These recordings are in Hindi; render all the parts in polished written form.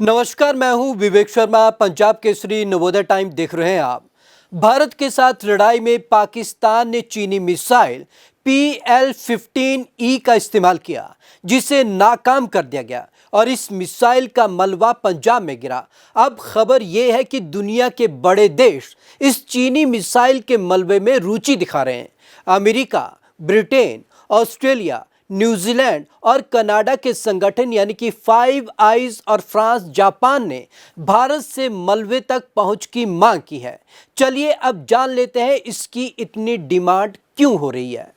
नमस्कार, मैं हूं विवेक शर्मा। पंजाब केसरी नवोदय टाइम देख रहे हैं आप। भारत के साथ लड़ाई में पाकिस्तान ने चीनी मिसाइल PL-15E का इस्तेमाल किया, जिसे नाकाम कर दिया गया और इस मिसाइल का मलबा पंजाब में गिरा। अब खबर यह है कि दुनिया के बड़े देश इस चीनी मिसाइल के मलबे में रुचि दिखा रहे हैं। अमेरिका, ब्रिटेन, ऑस्ट्रेलिया, न्यूजीलैंड और कनाडा के संगठन यानी कि फाइव आइज और फ्रांस, जापान ने भारत से मलबे तक पहुंच की मांग की है। चलिए अब जान लेते हैं इसकी इतनी डिमांड क्यों हो रही है।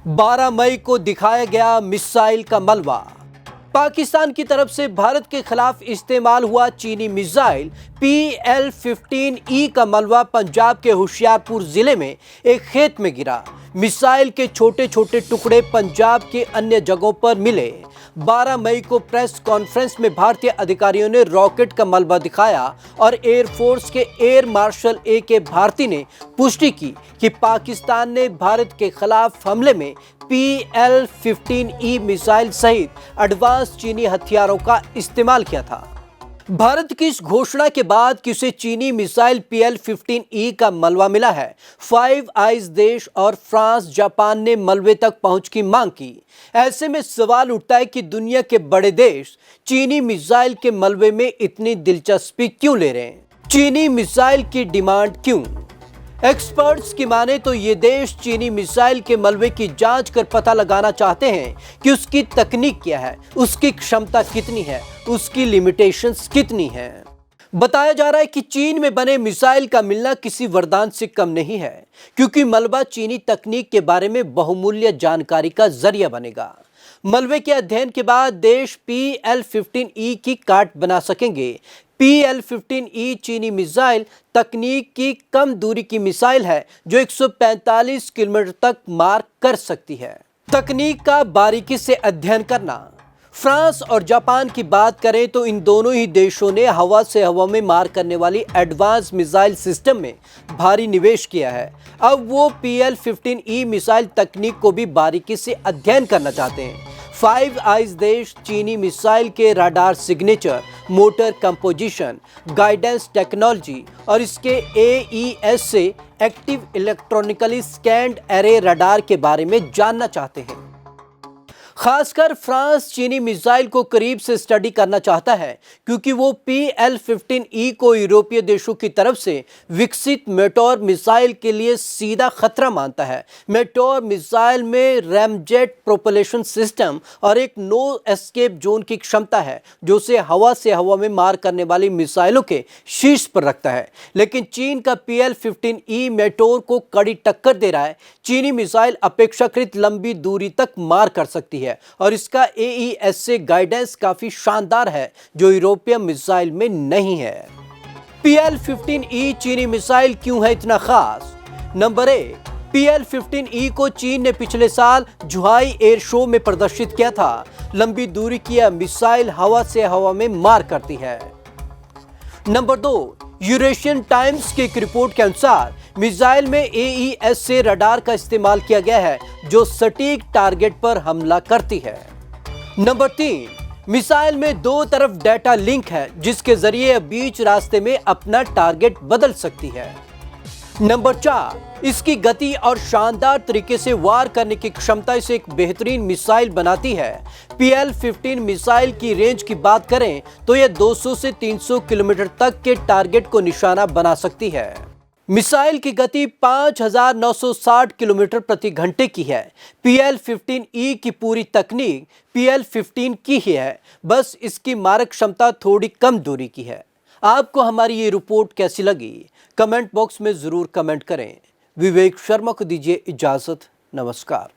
12 मई को दिखाया गया मिसाइल का मलबा। पाकिस्तान की तरफ से भारत के खिलाफ इस्तेमाल हुआ चीनी मिसाइल PL-15E का मलबा पंजाब के होशियारपुर जिले में एक खेत में गिरा। मिसाइल के छोटे छोटे टुकड़े पंजाब के अन्य जगहों पर मिले। 12 मई को प्रेस कॉन्फ्रेंस में भारतीय अधिकारियों ने रॉकेट का मलबा दिखाया और एयरफोर्स के एयर मार्शल AK भारती ने पुष्टि की कि पाकिस्तान ने भारत के खिलाफ हमले में PL-15E मिसाइल सहित एडवांस चीनी हथियारों का इस्तेमाल किया था। भारत की इस घोषणा के बाद कि उसे चीनी मिसाइल PL-15E का मलबा मिला है, फाइव आइज देश और फ्रांस, जापान ने मलबे तक पहुंच की मांग की। ऐसे में सवाल उठता है कि दुनिया के बड़े देश चीनी मिसाइल के मलबे में इतनी दिलचस्पी क्यों ले रहे हैं? चीनी मिसाइल की डिमांड क्यों? एक्सपर्ट्स की माने तो ये देश चीनी मिसाइल के मलबे की जांच कर पता लगाना चाहते हैं कि उसकी तकनीक क्या है, उसकी क्षमता कितनी है, उसकी लिमिटेशंस कितनी हैं। बताया जा रहा है कि चीन में बने मिसाइल का मिलना किसी वरदान से कम नहीं है, क्योंकि मलबा चीनी तकनीक के बारे में बहुमूल्य जानकारी का जरिया बनेगा। मलबे के अध्ययन के बाद देश PL-15E की कार्ड बना सकेंगे। PL-15E चीनी मिसाइल तकनीक की कम दूरी की मिसाइल है जो 145 किलोमीटर तक मार कर सकती है। तकनीक का बारीकी से अध्ययन करना। फ्रांस और जापान की बात करें तो इन दोनों ही देशों ने हवा से हवा में मार करने वाली एडवांस मिसाइल सिस्टम में भारी निवेश किया है। अब वो PL-15E मिसाइल तकनीक को भी बारीकी से अध्ययन करना चाहते हैं। फाइव आइज देश चीनी मिसाइल के radar signature, motor composition, guidance technology और इसके AES से active electronically scanned array radar के बारे में जानना चाहते हैं। खासकर फ्रांस चीनी मिसाइल को करीब से स्टडी करना चाहता है, क्योंकि वो PL-15E को यूरोपीय देशों की तरफ से विकसित मेटोर मिसाइल के लिए सीधा खतरा मानता है। मेटोर मिसाइल में रैमजेट प्रोपल्शन सिस्टम और एक नो एस्केप जोन की क्षमता है, जो उसे हवा से हवा में मार करने वाली मिसाइलों के शीर्ष पर रखता है। लेकिन चीन का PL-15E मेटोर को कड़ी टक्कर दे रहा है। चीनी मिसाइल अपेक्षाकृत लंबी दूरी तक मार कर सकती है और इसका AES से गाइडेंस काफी शानदार है, जो यूरोपीय मिसाइल में नहीं है। PL-15E चीनी मिसाइल क्यों है इतना खास? नंबर 1, PL-15E को चीन ने पिछले साल जुहाई एयर शो में प्रदर्शित किया था। लंबी दूरी की यह मिसाइल हवा से हवा में मार करती है। नंबर 2, यूरेशियन टाइम्स की एक रिपोर्ट के अनुसार मिसाइल में AES से रडार का इस्तेमाल किया गया है, जो सटीक टारगेट पर हमला करती है। नंबर 3, मिसाइल में दो तरफ डेटा लिंक है, जिसके जरिए बीच रास्ते में अपना टारगेट बदल सकती है। नंबर 4, इसकी गति और शानदार तरीके से वार करने की क्षमता इसे एक बेहतरीन मिसाइल बनाती है। PL-15 मिसाइल की रेंज की बात करें तो यह 200 से 300 किलोमीटर तक के टारगेट को निशाना बना सकती है। मिसाइल की गति 5960 किलोमीटर प्रति घंटे की है। PL-15E की पूरी तकनीक PL-15 की ही है, बस इसकी मारक क्षमता थोड़ी कम दूरी की है। आपको हमारी ये रिपोर्ट कैसी लगी? कमेंट बॉक्स में ज़रूर कमेंट करें। विवेक शर्मा को दीजिए इजाज़त। नमस्कार।